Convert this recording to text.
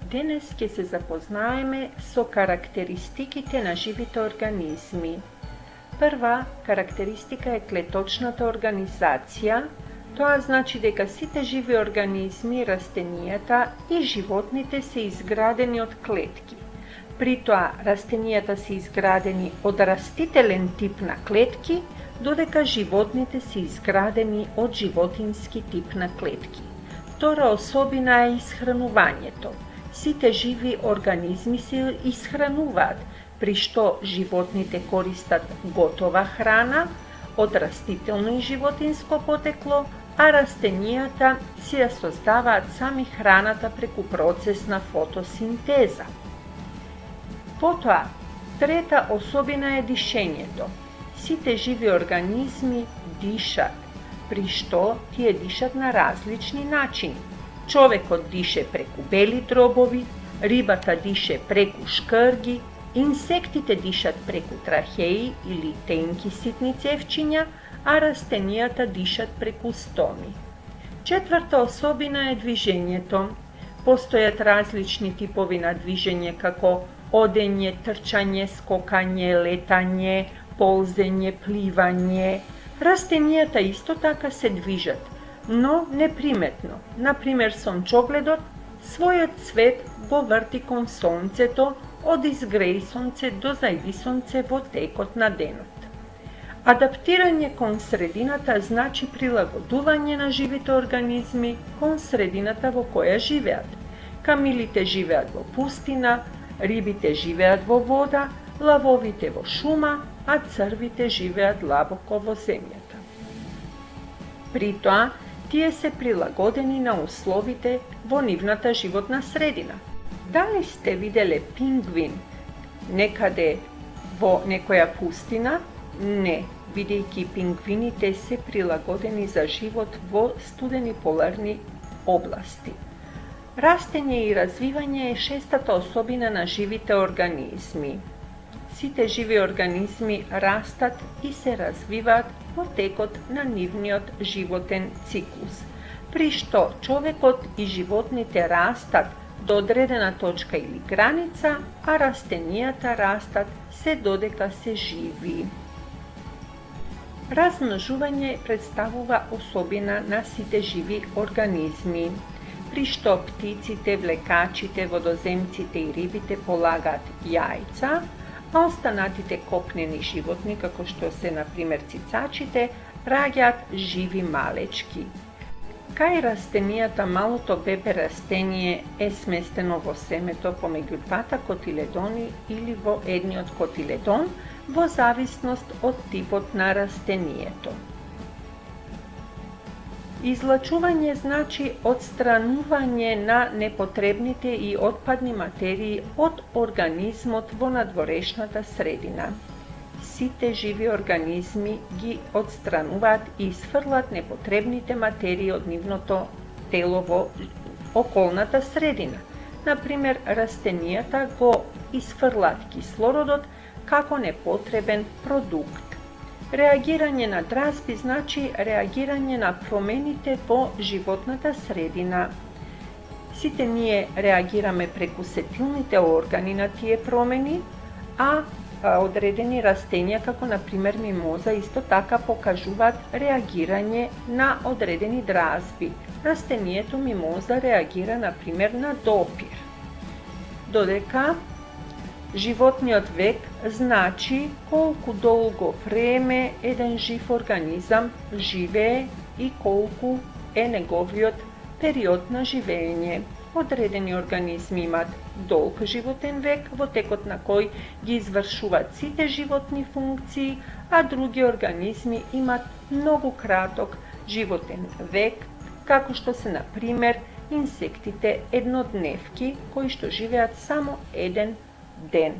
Денес ќе се запознаеме со карактеристиките на живите организми. Прва карактеристика е клеточната организација. Тоа значи дека сите живи организми, растенијата и животните се изградени од клетки. При тоа, растенијата се изградени од растителен тип на клетки, додека животните се изградени од животински тип на клетки. Втора особина е исхранувањето. Сите живи организми се исхрануваат, при што животните користат готова храна од растително и животинско потекло, а растенијата си ја создаваат сами храната преку процес на фотосинтеза. Потоа, трета особина е дишењето. Сите живи организми дишат, при што тие дишат на различни начини. Човекот дише преку бели дробови, рибата дише преку шкрги, инсектите дишат преку трахеи или тенки ситни цевчиња, а растенијата дишат преку стоми. Четврта особина е движењето. Постојат различни типови на движење како одење, трчање, скокање, летање, ползење, пливање. Растенијата исто така се движат, но неприметно. Например, сончогледот својот цвет го врти кон сонцето од изгреј сонце до зајди сонце во текот на денот. Адаптирање кон средината значи прилагодување на живите организми кон средината во која живеат. Камилите живеат во пустина, рибите живеат во вода, лавовите во шума, а црвите живеат длабоко во земјата. При тоа, тие се прилагодени на условите во нивната животна средина. Дали сте виделе пингвин некаде во некоја пустина? Не, бидејќи пингвините се прилагодени за живот во студени поларни области. Растење и развивање е шестата особина на живите организми. Сите живи организми растат и се развиваат во текот на нивниот животен циклус, при што човекот и животните растат до одредена точка или граница, а растенијата растат се додека се живи. Размножување представува особина на сите живи организми, при што птиците, влекачите, водоземците и рибите полагаат јајца, а останатите копнени животни, како што се, например, цицачите, раѓаат живи малечки. Кај растенијата малото бебе растение е сместено во семето помеѓу двата котиледони или во едниот котиледон, во зависност од типот на растението. Излачување значи отстранување на непотребните и отпадни материи од организмот во надворешната средина. Сите живи организми ги отстрануваат и исфрлат непотребните материи од нивното тело во околната средина. Например, растенијата го исфрлат кислородот како непотребен продукт. Реагирање на дразби значи реагирање на промените во животната средина. Сите ние реагираме преку сетилните органи на тие промени, а одредени растенија, како например мимоза, исто така покажуваат реагирање на одредени дразби. Растението мимоза реагира, например, на допир. Додека животниот век значи колку долго време еден жив организам живее и колку е неговиот период на живење. Одредени организми имаат долг животен век, во текот на кој ги извршуваат сите животни функции, а други организми имаат многу краток животен век, како што се, например, инсектите еднодневки, кои што живеат само еден ден.